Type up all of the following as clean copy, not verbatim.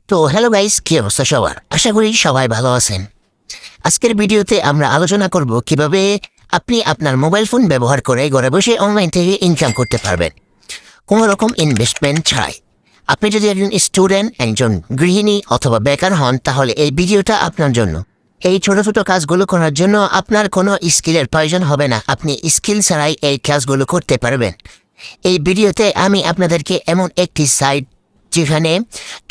তো hello guys, কি অবস্থা সবার? আশা করি সবাই ভালো আছেন। আজকের ভিডিওতে আমরা আলোচনা করব কিভাবে আপনি আপনার মোবাইল ফোন ব্যবহার করে ঘরে বসে অনলাইন থেকে ইনকাম করতে পারবেন কোনো রকম ইনভেস্টমেন্ট ছাড়াই। আপনি যদি একজন স্টুডেন্ট, একজন গৃহিণী অথবা বেকার হন, তাহলে এই ভিডিওটা আপনার জন্য। এই ছোট ছোট কাজগুলো করার জন্য আপনার কোনো স্কিলের প্রয়োজন হবে না। আপনি স্কিল ছাড়াই এই কাজগুলো করতে পারবেন। এই ভিডিওতে আমি আপনাদেরকে এমন একটি সাইট যেখানে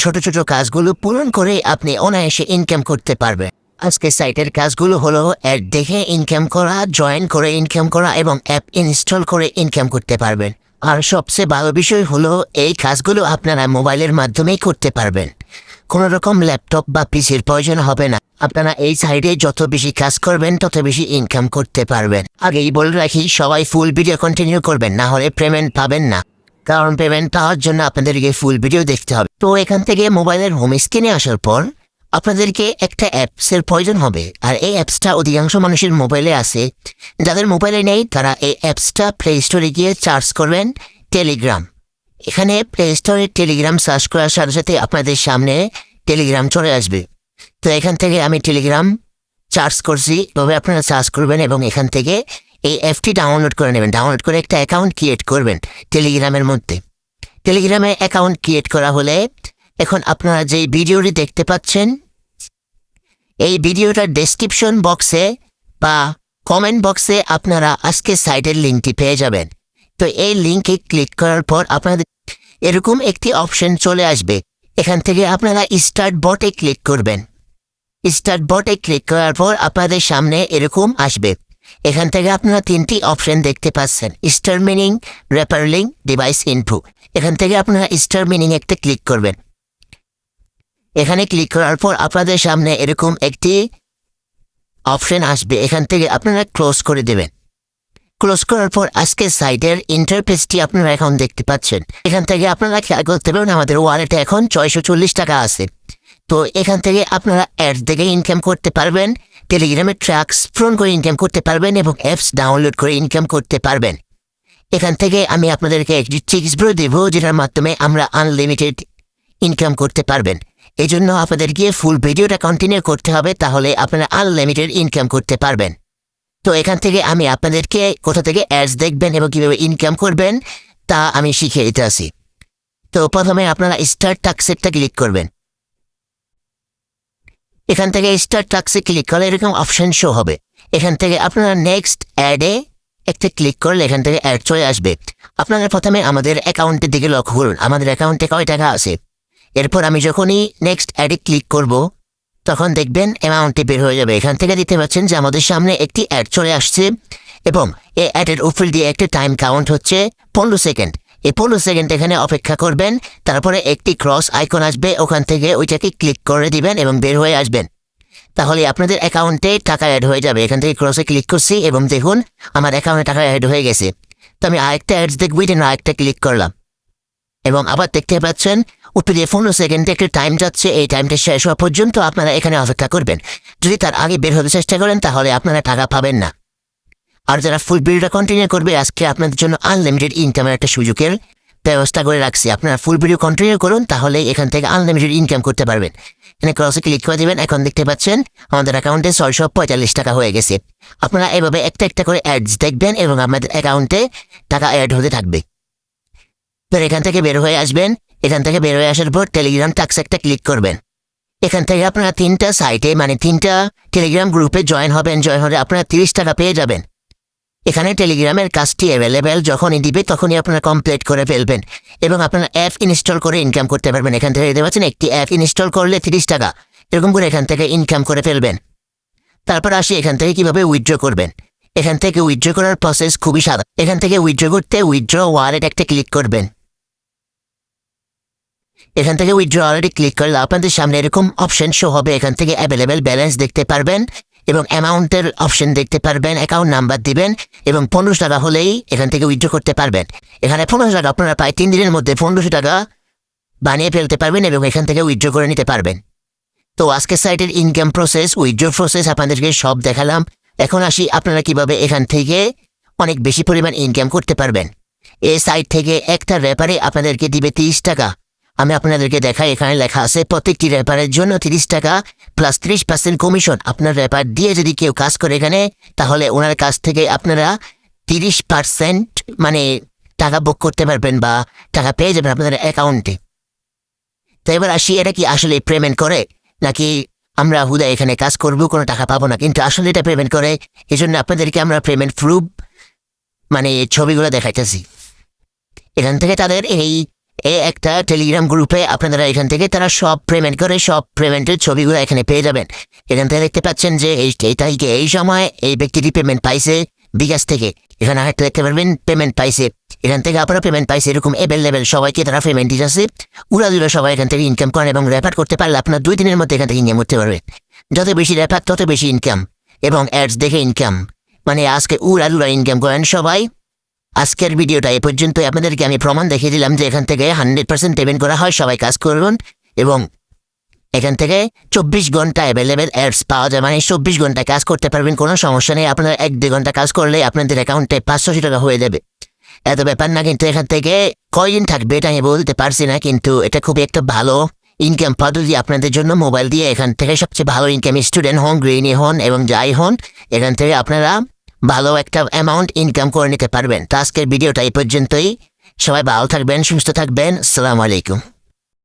ছোট ছোট কাজগুলো পূরণ করে আপনি অনায়াসে ইনকাম করতে পারবেন। আজকে সাইটের কাজগুলো হলো অ্যাড দেখে ইনকাম করা, জয়েন করে ইনকাম করা এবং অ্যাপ ইনস্টল করে ইনকাম করতে পারবেন। আর সবচেয়ে ভালো বিষয় হলো এই কাজগুলো আপনারা মোবাইলের মাধ্যমেই করতে পারবেন। কোনো রকম ল্যাপটপ বা পিসির প্রয়োজন হবে না। আপনারা এই সাইটে যত বেশি কাজ করবেন তত বেশি ইনকাম করতে পারবেন। আগেই বলে রাখি, সবাই ফুল ভিডিও কন্টিনিউ করবেন, না হলে পেমেন্ট পাবেন না। কারণ পেমেন্ট পাওয়ার জন্য আপনাদেরকে ফুল ভিডিও দেখতে হবে। তো এখান থেকে মোবাইলের হোম স্ক্রিনে আসার পর আপনাদেরকে একটা অ্যাপসের প্রয়োজন হবে। আর এই অ্যাপসটা অধিকাংশ মানুষের মোবাইলে আছে। যাদের মোবাইলে নেই তারা এই অ্যাপসটা প্লে স্টোরে গিয়ে সার্চ করবেন টেলিগ্রাম। এখানে প্লে স্টোরে টেলিগ্রাম সার্চ করার সাথে সাথে আপনাদের সামনে টেলিগ্রাম চলে আসবে। তো এখান থেকে আমি টেলিগ্রাম সার্চ করছি, তবে আপনারা সার্চ করবেন এবং এখান থেকে এই অ্যাপটি ডাউনলোড করে নেবেন। ডাউনলোড করে একটা অ্যাকাউন্ট ক্রিয়েট করবেন টেলিগ্রামের মধ্যে। টেলিগ্রামে অ্যাকাউন্ট ক্রিয়েট করা হলে এখন আপনারা যে ভিডিওটি দেখতে পাচ্ছেন, এই ভিডিওটার ডেসক্রিপশন বক্সে বা কমেন্ট বক্সে আপনারা আজকে সাইটের লিঙ্কটি পেয়ে যাবেন। তো এই লিঙ্কে ক্লিক করার পর আপনাদের এরকম একটি অপশন চলে আসবে। এখান থেকে আপনারা স্টার্ট বটে ক্লিক করবেন। স্টার্ট বটে ক্লিক করার পর আপনাদের সামনে এরকম আসবে। এখান থেকে আপনারা তিনটি অপশন দেখতে পাচ্ছেন, star meaning, rapper link, device info. এখান থেকে আপনারা স্টার মিনিং একটা ক্লিক করবেন। এখানে ক্লিক করার পর আপনাদের সামনে এরকম একটি অপশন আসবে। এখান থেকে আপনারা ক্লোজ করে দেবেন। ক্লোজ করার পর আজকে সাইটের ইন্টারফেসটি আপনারা এখন দেখতে পাচ্ছেন। এখান থেকে আপনারা খেয়াল করতে পারবেন আমাদের ওয়ালেটে এখন 640 টাকা আছে। তো এখান থেকে আপনারা অ্যাডস দেখে ইনকাম করতে পারবেন, টেলিগ্রামের ট্র্যাক্স পূরণ করে ইনকাম করতে পারবেন এবং অ্যাপস ডাউনলোড করে ইনকাম করতে পারবেন। এখান থেকে আমি আপনাদেরকে একটি ট্রিক্স বলে দেবো যেটার মাধ্যমে আমরা আনলিমিটেড ইনকাম করতে পারবেন। এই জন্য আপনাদের গিয়ে ফুল ভিডিওটা কন্টিনিউ করতে হবে, তাহলে আপনারা আনলিমিটেড ইনকাম করতে পারবেন। তো এখান থেকে আমি আপনাদেরকে কোথা থেকে অ্যাডস দেখবেন এবং কীভাবে ইনকাম করবেন তা আমি শিখিয়ে দিতে আসি। তো প্রথমে আপনারা স্টার্ট টাস্কটা ক্লিক করবেন। এখান থেকে স্টার্ট টাস্কে ক্লিক করলে এরকম অপশন শো হবে। এখান থেকে আপনারা নেক্সট অ্যাডে একটা ক্লিক করলে এখান থেকে অ্যাড চলে আসবে। আপনারা প্রথমে আমাদের অ্যাকাউন্টের দিকে লক্ষ্য করুন, আমাদের অ্যাকাউন্টে কয় টাকা আছে। এরপর আমি যখনই নেক্সট অ্যাডে ক্লিক করব তখন দেখবেন অ্যামাউন্টটি বের হয়ে যাবে। এখান থেকে দিতে পাচ্ছেন যে আমাদের সামনে একটি অ্যাড চলে আসছে এবং এই অ্যাডের উপর দিয়ে একটা টাইম কাউন্ট হচ্ছে 15 সেকেন্ড। এই 15 সেকেন্ড এখানে অপেক্ষা করবেন, তারপরে একটি ক্রস আইকন আসবে, ওখান থেকে ওইটাকে ক্লিক করে দিবেন এবং বের হয়ে আসবেন। তাহলে আপনাদের অ্যাকাউন্টে টাকা অ্যাড হয়ে যাবে। এখান থেকে ক্রসে ক্লিক করছি এবং দেখুন আমার অ্যাকাউন্টে টাকা অ্যাড হয়ে গেছে। তো আমি আরেকটা অ্যাডস দেখব, এটা আরেকটা ক্লিক করলাম এবং আবার দেখতে পাচ্ছেন উপরে 15 সেকেন্ডে একটা টাইম যাচ্ছে। এই টাইমটা শেষ হওয়া পর্যন্ত আপনারা এখানে অপেক্ষা করবেন। যদি তার আগে বের হতে চেষ্টা করেন তাহলে আপনারা টাকা পাবেন না। আর যারা ফুল ভিডিওটা কন্টিনিউ করবে, আজকে আপনাদের জন্য আনলিমিটেড ইনকামের একটা সুযোগের ব্যবস্থা করে রাখছি। আপনারা ফুল ভিডিও কন্টিনিউ করুন, তাহলে এখান থেকে আনলিমিটেড ইনকাম করতে পারবেন। এখানে ক্রসে ক্লিক করে দেবেন। এখন দেখতে পাচ্ছেন আমাদের অ্যাকাউন্টে 645 টাকা হয়ে গেছে। আপনারা এভাবে একটা একটা করে অ্যাডস দেখবেন এবং আমাদের অ্যাকাউন্টে টাকা অ্যাড হতে থাকবে। তো এখান থেকে বের হয়ে আসবেন। এখান থেকে বের হয়ে আসার পর টেলিগ্রাম টাস্ক একটা ক্লিক করবেন। এখান থেকে আপনারা 3টা সাইটে মানে 3টা টেলিগ্রাম গ্রুপে জয়েন হবেন। জয়েন হলে আপনারা 30 টাকা পেয়ে যাবেন। এখানে টেলিগ্রামের কাজটি অ্যাভেলেবেল, যখনই দিবে তখনই আপনারা কমপ্লিট করে ফেলবেন এবং আপনারা অ্যাপ ইনস্টল করে ইনকাম করতে পারবেন। এখান থেকে দেখতে পাচ্ছেন একটি অ্যাপ ইনস্টল করলে 30 টাকা, এরকম করে এখান থেকে ইনকাম করে ফেলবেন। তারপর আসি এখান থেকে কিভাবে উইথড্র করবেন। এখান থেকে উইথড্র করার প্রসেস খুবই সাধারণ। এখান থেকে উইথড্র করতে উইথড্র ওয়ালেট একটা ক্লিক করবেন। এখান থেকে উইথড্র ওয়ালেটে ক্লিক করলে আপনাদের সামনে এরকম অপশন শো হবে। এখান থেকে অ্যাভেলেবেল ব্যালেন্স দেখতে পারবেন এবং অ্যামাউন্টের অপশন দেখতে পারবেন। অ্যাকাউন্ট নাম্বার দিবেন এবং 15 টাকা হলেই এখান থেকে উইথড্র করতে পারবেন। এখানে 15 টাকা আপনারা প্রায় 3 দিনের মধ্যে 1500 টাকা বানিয়ে ফেলতে পারবেন এবং এখান থেকে উইথড্র করে নিতে পারবেন। তো আজকের সাইটের ইনকাম প্রসেস, উইথড্র প্রসেস আপনাদেরকে সব দেখালাম। এখন আসি আপনারা কিভাবে এখান থেকে অনেক বেশি পরিমাণ ইনকাম করতে পারবেন। এই সাইট থেকে একটা রেপারে আপনাদেরকে দিবে 30 টাকা। আমি আপনাদেরকে দেখাই, এখানে লেখা আছে প্রত্যেকটি র্যাপারের জন্য 30 টাকা প্লাস 30% কমিশন। আপনার র্যাপার দিয়ে যদি কেউ কাজ করে এখানে, তাহলে ওনার কাছ থেকে আপনারা 30% মানে টাকা বুক করতে পারবেন বা টাকা পেয়ে যাবেন আপনাদের অ্যাকাউন্টে। তো এবার আসি, এটা কি আসলে পেমেন্ট করে নাকি আমরা হুদা এখানে কাজ করবো কোনো টাকা পাবো না? কিন্তু আসলে এটা পেমেন্ট করে। এই জন্য আপনাদেরকে আমরা পেমেন্ট প্রুফ মানে ছবিগুলো দেখাইতেছি। এখান থেকে তাদের একটা টেলিগ্রাম গ্রুপে আপনারা এখান থেকে তারা সব পেমেন্ট করে, সব পেমেন্টের ছবিগুলো এখানে পেয়ে যাবেন। এখান থেকে দেখতে পাচ্ছেন যে এই তারিখে এই সময় এই ব্যক্তিটি পেমেন্ট পাইছে বিকাশ থেকে। এখানে আরেকটা দেখতে পারবেন পেমেন্ট পাইছে, এখান থেকে আপনারা পেমেন্ট পাইছে। এরকম অ্যাভেলেবেল সবাইকে তারা পেমেন্ট দিতেছে। উড়াদুরা সবাই এখান থেকে ইনকাম করেন এবং রেফার করতে পারলে আপনার 2 দিনের মধ্যে এখান থেকে ইনকাম করতে পারবেন। যত বেশি রেফার তত বেশি ইনকাম এবং অ্যাডস দেখে ইনকাম, মানে আজকে উড়াদুরা ইনকাম করেন সবাই। আজকের ভিডিওটা এ পর্যন্ত। আপনাদেরকে আমি প্রমাণ দেখিয়ে দিলাম যে এখান থেকে 100% পেমেন্ট করা হয়, সবাই কাজ করবেন এবং এখান থেকে 24 ঘন্টা অ্যাভেলেবেল অ্যাডস পাওয়া যায়, মানে 24 ঘন্টায় কাজ করতে পারবেন, কোনো সমস্যা নেই। আপনারা 1-2 ঘন্টা কাজ করলে আপনাদের অ্যাকাউন্টে 500 টাকা হয়ে যাবে। এত ব্যাপার না, কিন্তু এখান থেকে কয়দিন থাকবে এটা আমি বলতে পারছি না, কিন্তু এটা খুবই একটা ভালো ইনকাম পদ্ধতি আপনাদের জন্য। মোবাইল দিয়ে এখান থেকে সবচেয়ে ভালো ইনকাম, স্টুডেন্ট হন, গৃহিণী হন এবং যাই হন, এখান থেকে আপনারা ভালো একটা অ্যামাউন্ট ইনকাম করে নিতে পারবেন। তো আজকের ভিডিওটা এই পর্যন্তই। সবাই ভালো থাকবেন, সুস্থ থাকবেন। আসসালামু আলাইকুম।